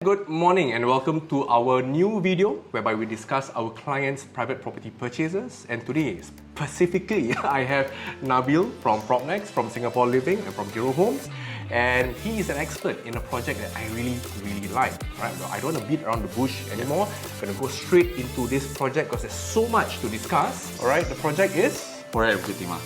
Good morning and welcome to our new video whereby we discuss our clients' private property purchases. And today, specifically, I have Nabeel from Forett, from Singapore Living and from HeroHomes. And he is an expert in a project that I really like. Right? Well, I don't want to beat around the bush anymore. I'm going to go straight into this project because there's so much to discuss. Alright, the project is? Forett, Bukit Timah.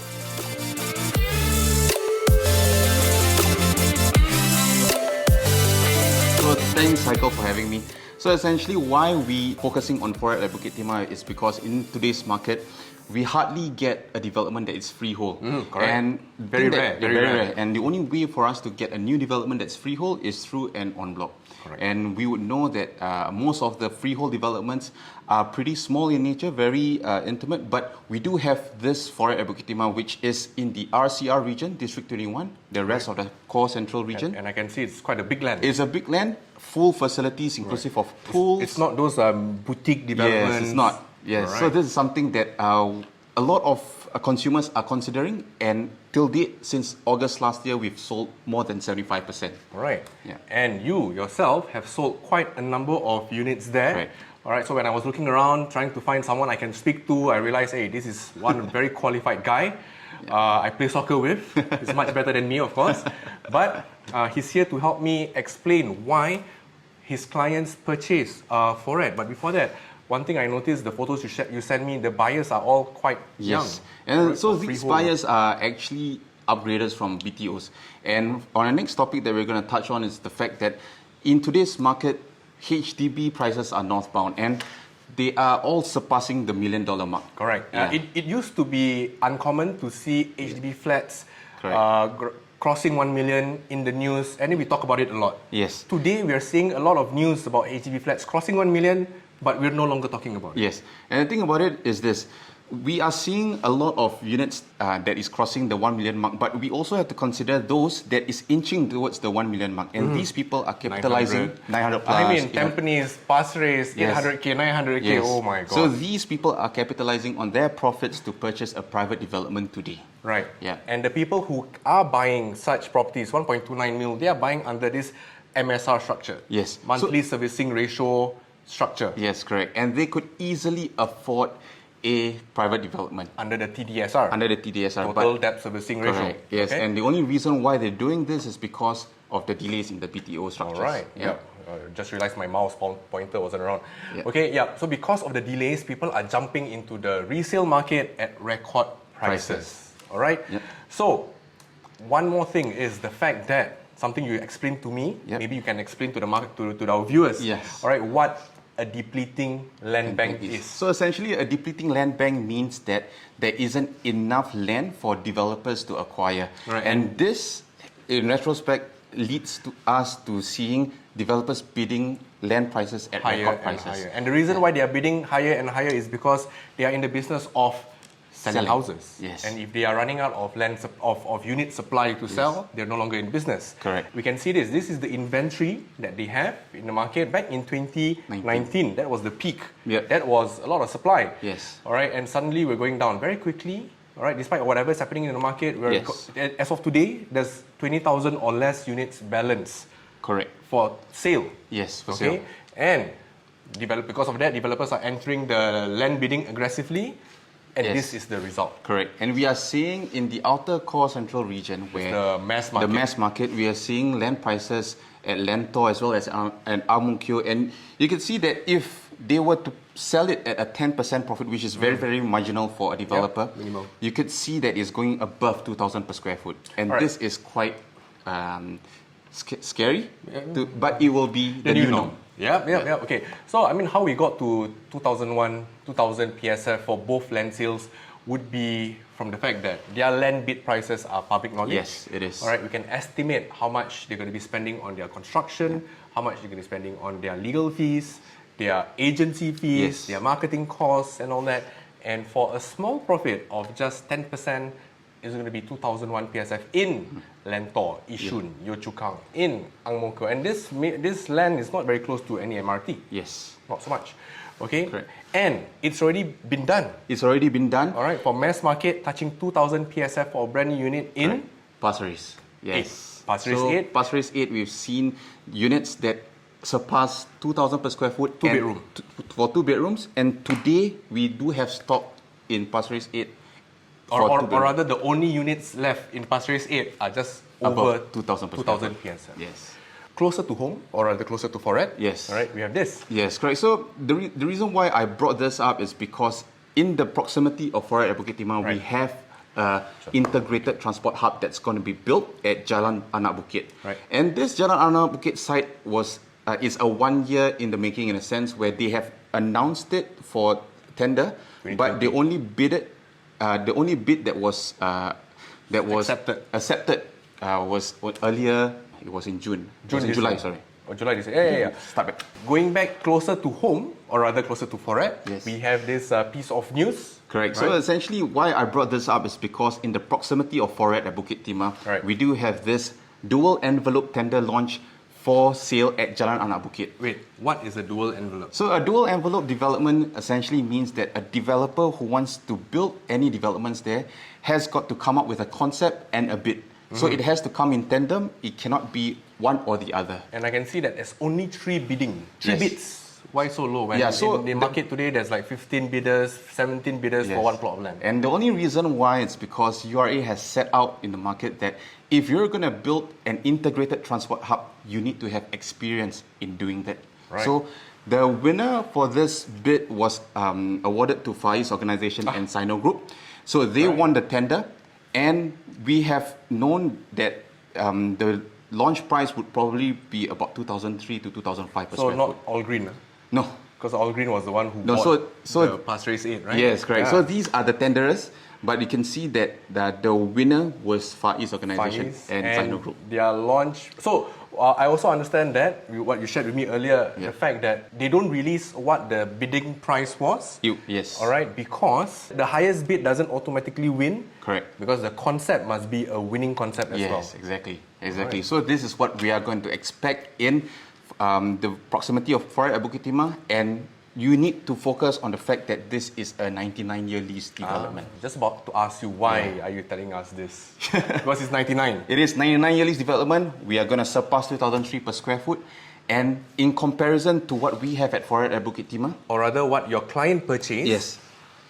So thanks Heikal for having me. So essentially why we focusing on Forett at Bukit Timah is because in today's market, we hardly get a development that is freehold. Correct. And very rare. And the only way for us to get a new development that's freehold is through an en bloc. Correct. And we would know that most of the freehold developments are pretty small in nature, very intimate, but we do have this Forett at Bukit Timah, which is in the RCR region, District 21, the rest of the core central region. And I can see it's quite a big land. It's a big land, full facilities inclusive of pools. It's not those boutique developments. Yes, it's not. Yes, Alright. so this is something that a lot of consumers are considering, and till date, since August last year, we've sold more than 75%. Right. Yeah. And you yourself have sold quite a number of units there. Right. Alright, so when I was looking around trying to find someone I can speak to, I realized, hey, this is one very qualified guy. I play soccer with. He's much better than me, of course. But he's here to help me explain why his clients purchase Forett. But before that, one thing I noticed, the photos you sent me, the buyers are all quite young. Yes, and right, so for these freehold. buyers are actually upgraders from BTOs. And on the next topic that we're going to touch on is the fact that in today's market, HDB prices are northbound, and they are all surpassing the $1 million mark. Correct. Yeah. It used to be uncommon to see HDB flats Correct. crossing 1 million in the news, and then we talk about it a lot. Yes. Today we are seeing a lot of news about HDB flats crossing 1 million, but we're no longer talking about it. Yes, and the thing about it is this. We are seeing a lot of units that is crossing the 1 million mark, but we also have to consider those that is inching towards the 1 million mark. And these people are capitalizing 900 plus. I mean, Tampines, Pasir Ris, 800k, 900k, Yes. oh my god. So these people are capitalizing on their profits to purchase a private development today. Right. Yeah. And the people who are buying such properties, 1.29 mil, they are buying under this MSR structure. Yes. Monthly servicing ratio structure. Yes, correct. And they could easily afford a private development Under the TDSR. under the TDSR. Total debt servicing ratio. Correct. Yes, Okay? and the only reason why they're doing this is because of the delays in the BTO structures. All right. Yeah. Just realized my mouse pointer wasn't around. Yeah. Okay. Yeah. So because of the delays, people are jumping into the resale market at record prices. All right. Yep. So one more thing is the fact that something you explained to me. Yep. Maybe you can explain to the market to our viewers. Yes. All right. What a depleting land bank is. So essentially, a depleting land bank means that there isn't enough land for developers to acquire. Right. And this, in retrospect, leads to us to seeing developers bidding land prices at Higher record and prices. higher. And the reason why they are bidding higher and higher is because they are in the business of selling houses. Yes. And if they are running out of land of unit supply to sell, they're no longer in business. Correct. We can see this. This is the inventory that they have in the market back in 2019. That was the peak. Yep. That was a lot of supply. Yes. All right. And suddenly we're going down very quickly. All right. Despite whatever is happening in the market, Yes. as of today, there's 20,000 or less units balance Correct. for sale. Yes, for Okay, sale. and because of that, developers are entering the land bidding aggressively, and Yes. this is the result. Correct. And we are seeing in the outer core central region where The mass market. the mass market, we are seeing land prices at Lentor as well as at Ang Mo Kio. And you can see that if they were to sell it at a 10% profit, which is very marginal for a developer, minimum. you could see that it's going above 2,000 per square foot. And Alright. this is quite scary, but it will be the new norm. Yeah. Okay. So, I mean, how we got to 2001, 2000 PSF for both land sales would be from the fact that their land bid prices are public knowledge. Yes, it is. All right, we can estimate how much they're going to be spending on their construction, how much they're going to be spending on their legal fees, their agency fees, Yes. their marketing costs, and all that. And for a small profit of just 10%, is going to be 2001 PSF in Lentor, Yishun, Yio Chu Kang, in Ang Mo Kio. And this land is not very close to any MRT. Yes. Not so much. Okay? Correct. And it's already been done. It's already been done. All right, for mass market, touching 2,000 PSF for a brand new unit in Pasir Ris. Yes. Pasir Ris so 8. Pasir Ris 8, we've seen units that surpassed 2,000 per square foot. Two bedroom. For 2 bedrooms. And today, we do have stock in Pasir Ris 8. Or rather, the only units left in Pasir Ris 8 are just over Above 2,000 per 2,000 square PSF. Yes. Closer to home, or rather closer to Forett. Yes. All right, we have this. Yes, correct. So the reason why I brought this up is because in the proximity of Forett at Bukit Timah, we have integrated transport hub that's going to be built at Jalan Anak Bukit. Right. And this Jalan Anak Bukit site is a 1 year in the making, in a sense where they have announced it for tender, but they only bid that was accepted was earlier. It was in June. July, sorry. Or July this year. Yeah. Start back. Going back closer to home, or rather closer to Forett, Yes. we have this piece of news. Correct. Right? So essentially, why I brought this up is because in the proximity of Forett at Bukit Timah, Right. we do have this dual envelope tender launch for sale at Jalan Anak Bukit. Wait, what is a dual envelope? So a dual envelope development essentially means that a developer who wants to build any developments there has got to come up with a concept and a bid. So it has to come in tandem. It cannot be one or the other. And I can see that there's only 3 bidding. 3 Yes. bids. Why so low? When so in the market today, there's like 15 bidders, 17 bidders for Yes. one plot of land. And the only reason why it's because URA has set out in the market that if you're going to build an integrated transport hub, you need to have experience in doing that. Right. So the winner for this bid was awarded to Far East Organisation and Sino Group. So they won the tender, and we have known that the launch price would probably be about 2,003 to 2,005 per So square not foot. All Green. No. Because All Green was the one who No, bought so the Pasir Ris 8, right? Yes, correct. Yeah. So these are the tenderers, but you can see that the winner was Far East Organisation Far East and Sino Group. Their launch. So I also understand that what you shared with me earlier, the fact that they don't release what the bidding price was. Yes. All right, because the highest bid doesn't automatically win. Correct. Because the concept must be a winning concept as well. Yes, exactly. Right. So this is what we are going to expect in the proximity of Forett at Bukit Timah, and you need to focus on the fact that this is a 99-year lease development. Just about to ask you, why are you telling us this? Because it's 99. It is 99-year lease development. We are going to surpass 2,003 per square foot. And in comparison to what we have at Forett at Bukit Timah, Or rather, what your client purchased.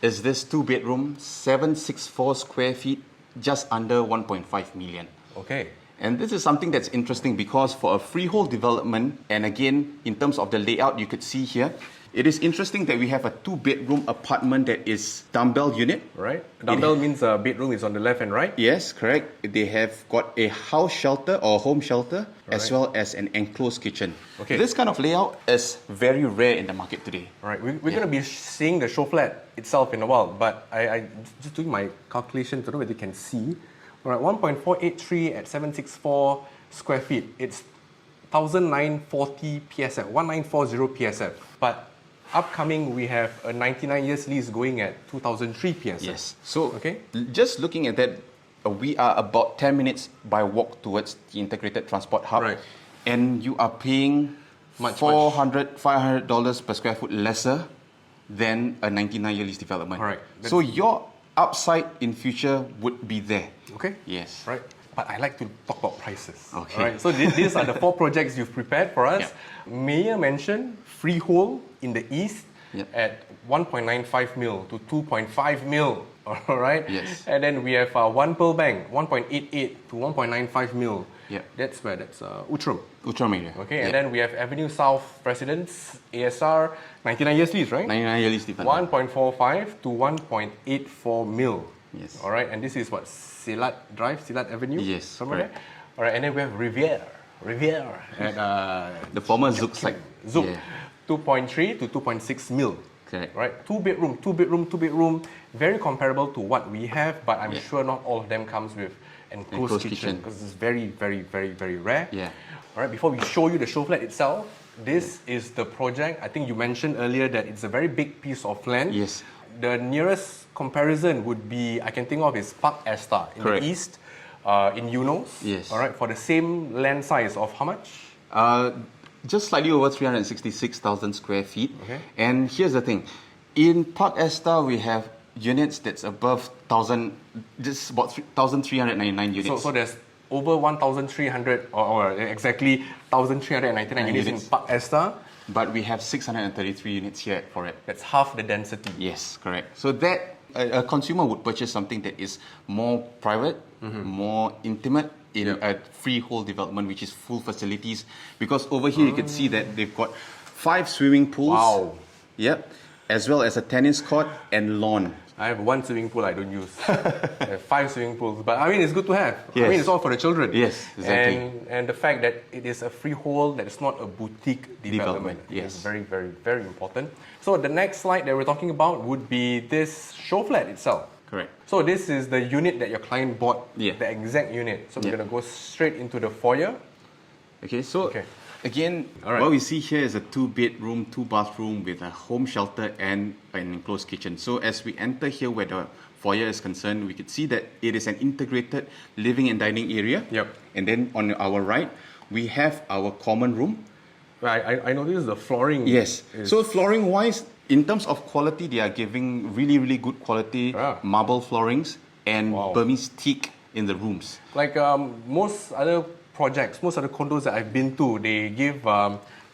is this 2-bedroom, 764 square feet, just under 1.5 million. Okay. And this is something that's interesting because for a freehold development, and again, in terms of the layout, you could see here, it is interesting that we have a 2-bedroom apartment that is dumbbell unit. Right? Dumbbell means a bedroom is on the left and right. Yes, correct. They have got a house shelter or home shelter as well as an enclosed kitchen. Okay. This kind of layout is very rare in the market today. All right, we're going to be seeing the show flat itself in a while, but I just doing my calculation, I don't know whether you can see. All right, 1.483 at 764 square feet. It's 1,940 PSF, 1,940 PSF. But upcoming, we have a 99 years lease going at 2,003 PSF. Yes. So Okay. just looking at that, we are about 10 minutes by walk towards the integrated transport hub. Right. And you are paying $400, $500 per square foot lesser than a 99-year lease development. All right. So your upside in future would be there. Okay? Yes. Right. But I like to talk about prices. Okay. All right. So these are the 4 projects you've prepared for us. Mayor mentioned freehold in the east at 1.95 mil to 2.5 mil. All right. Yes. And then we have One Pearl Bank, 1.88 to 1.95 mil. Yeah. That's where? That's Outram. Outram area. Okay. And then we have Avenue South Residence, ASR, 99 years lease, right? 99-year lease development. 1.45 to 1.84 mil. Yes. All right, and this is what, Silat Drive, Silat Avenue? Yes, Somewhere correct. there? All right, and then we have Riviera at The former Zouk site. Zouk, Yeah. 2.3 to 2.6 mil. Correct. Right, 2-bedroom, very comparable to what we have, but I'm sure not all of them comes with enclosed kitchen because it's very, very, very, very rare. Yeah. All right, before we show you the show flat itself, this is the project. I think you mentioned earlier that it's a very big piece of land. Yes. The nearest comparison would be, I can think of, is Park Esta in Correct. the east, in Eunos. Yes. All right, for the same land size of how much? Just slightly over 366,000 square feet. Okay. And here's the thing. In Park Esta, we have units that's above 1,000, just about 1,399 units. So there's over 1,300 or exactly 1,399 units in Park Esta. But we have 633 units here at Forett. That's half the density. Yes, correct. So that a consumer would purchase something that is more private, more intimate in a freehold development, which is full facilities. Because over here you can see that they've got 5 swimming pools. Wow. Yep. As well as a tennis court and lawn. I have 1 swimming pool I don't use. I have 5 swimming pools, but I mean it's good to have. Yes. I mean it's all for the children. Yes, exactly. And the fact that it is a freehold, that it's not a boutique development. Yes. Is very, very, very important. So the next slide that we're talking about would be this show flat itself. Correct. So this is the unit that your client bought, Yeah. the exact unit. So we're going to go straight into the foyer. Okay, so again, Alright. what we see here is a 2-bedroom, 2-bathroom with a home shelter and an enclosed kitchen. So as we enter here where the foyer is concerned, we could see that it is an integrated living and dining area. Yep. And then on our right, we have our common room. I noticed the flooring. Yes. is- So flooring wise, in terms of quality, they are giving really, really good quality marble floorings and Wow. Burmese teak in the rooms. Like most other projects, most other condos that I've been to, they give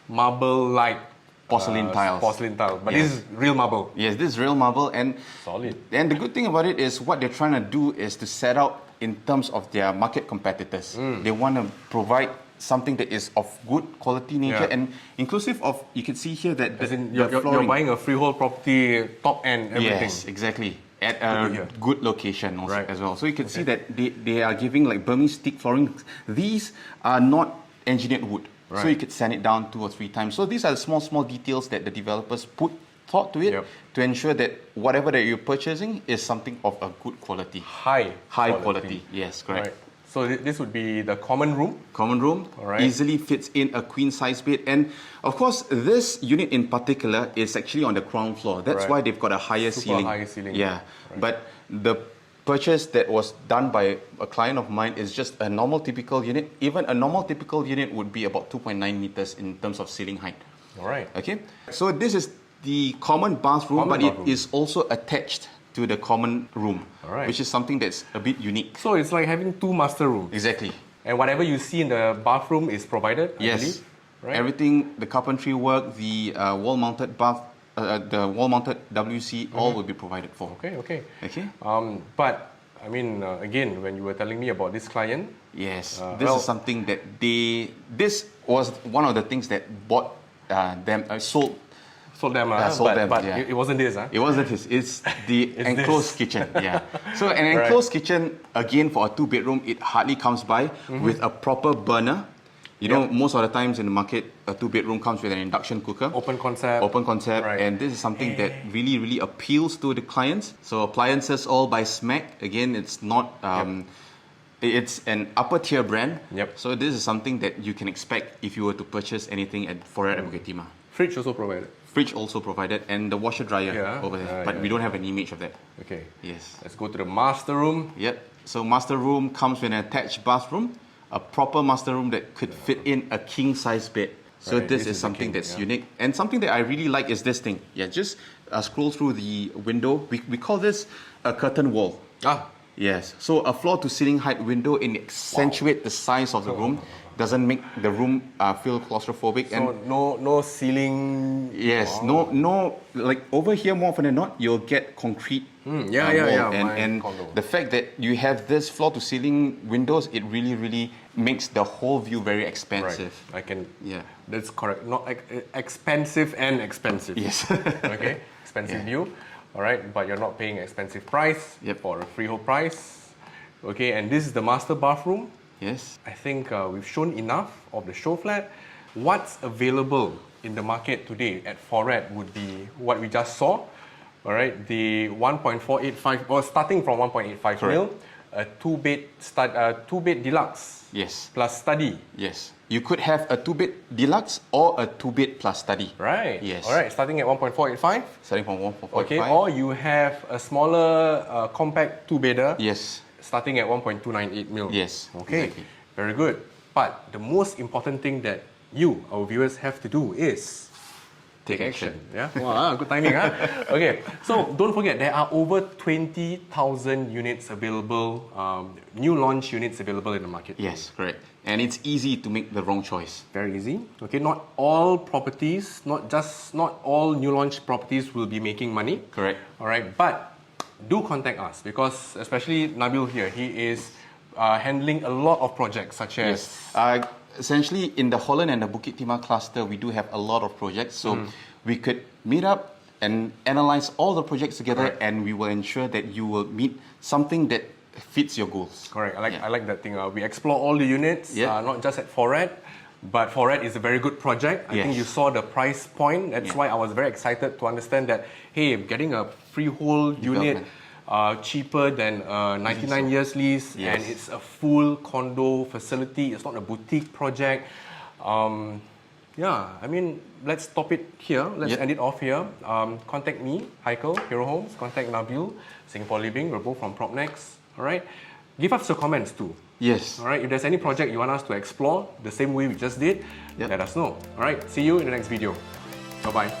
marble-like Porcelain tiles. Porcelain tiles, but Yes. this is real marble. Yes, this is real marble, and Solid. And the good thing about it is what they're trying to do is to set out in terms of their market competitors. They want to provide something that is of good quality nature Yeah. and inclusive of. You can see here that As in, the you're flooring. buying a freehold property, top end, everything. Yes, exactly. At Good to a hear. good location also, Right. as well. So you can see that they are giving like Burmese teak flooring. These are not engineered wood. So Right. you could sand it down 2 or 3 times. So these are the small details that the developers put thought to it Yep. to ensure that whatever that you're purchasing is something of a good quality. High Quality. Yes, correct. Right. So this would be the common room. Common room, Alright. easily fits in a queen size bed, and of course this unit in particular is actually on the ground floor. That's Right. why they've got a higher Super ceiling. high ceiling. Yeah, but the purchase that was done by a client of mine is just a normal typical unit. Even a normal typical unit would be about 2.9 meters in terms of ceiling height. All right. Okay, so this is the common bathroom, Common but bathroom. it is also attached to the common room, Alright. which is something that's a bit unique. So it's like having 2 master rooms. Exactly. And whatever you see in the bathroom is provided, I Yes. believe. Right? Everything, the carpentry work, the wall-mounted bath, the wall-mounted WC, all will be provided for. Okay. Okay. But I mean, again, when you were telling me about this client, Yes, Uh, this well- is something that this was one of the things that bought sold. sold them, sold but, them, but yeah. it wasn't this, It wasn't his, it's the It's enclosed this. kitchen. Yeah. So an Right. enclosed kitchen, again, for a 2-bedroom, it hardly comes by with a proper burner. You know, Yep. most of the times in the market, a 2-bedroom comes with an induction cooker. open concept. Open concept, Right. and this is something that really, really appeals to the clients. So appliances all by Smack. Again, it's not. It's an upper tier brand. Yep. So this is something that you can expect if you were to purchase anything at Forett at Bukit Timah. Fridge also provided. Fridge also provided, and the washer dryer Yeah. over there. But Yeah. we don't have an image of that. Okay. Yes. Let's go to the master room. Yep. So master room comes with an attached bathroom, a proper master room that could fit in a king size bed. So Right, this this is is the something king, that's yeah. unique, and something that I really like is this thing. Yeah, just scroll through the window. We call this a curtain wall. Ah, Yes. So a floor to ceiling height window in accentuate the size of the room. Doesn't make the room feel claustrophobic. so no ceiling. Yes, Wow. no, like over here more often than not, you'll get concrete. Yeah, wall. my And condo. the fact that you have this floor to ceiling windows, it really makes the whole view very Right. expansive. I can. Yeah. That's correct. Not expensive and expensive. Yes. Okay. Expensive Yeah. view. All right, but you're not paying expensive price Yep. for a freehold price. Okay, and this is the master bathroom. Yes. I think we've shown enough of the show flat. What's available in the market today at Forett would be what we just saw. All right, the 1.485, or starting from 1.85 mil, a two-bed deluxe Yes. plus study. Yes. You could have a 2-bed deluxe or a 2-bed plus study. Right. Yes. All right, starting at 1.485. Starting from 1.45. Okay, or you have a smaller compact two-bedder. Yes. Starting at 1.298 mil. Yes, Okay, exactly. very good. But the most important thing that you, our viewers, have to do is take action. Yeah, wow, good timing, huh? Okay, so don't forget there are over 20,000 units available, new launch units available in the market. Yes, correct. And it's easy to make the wrong choice. Very easy. Okay, not all properties, not all new launch properties will be making money. Correct. All right, but do contact us because especially Nabeel here, he is handling a lot of projects such as. Yes. Essentially, in the Holland and the Bukit Timah cluster, we do have a lot of projects. So we could meet up and analyze all the projects together, and we will ensure that you will meet something that fits your goals. Correct. I like that thing. We explore all the units, not just at Forett, but Forett is a very good project. I think you saw the price point. That's why I was very excited to understand that, hey, getting a freehold unit cheaper than a 99 years lease, and it's a full condo facility. It's not a boutique project. I mean, let's stop it here. Let's end it off here. Contact me, Heikal, HeroHomes. Contact Nabeel, Singapore Living. We're both from PropNext. All right. Give us your comments too. Yes. All right. If there's any project you want us to explore the same way we just did, let us know. All right. See you in the next video. Bye-bye.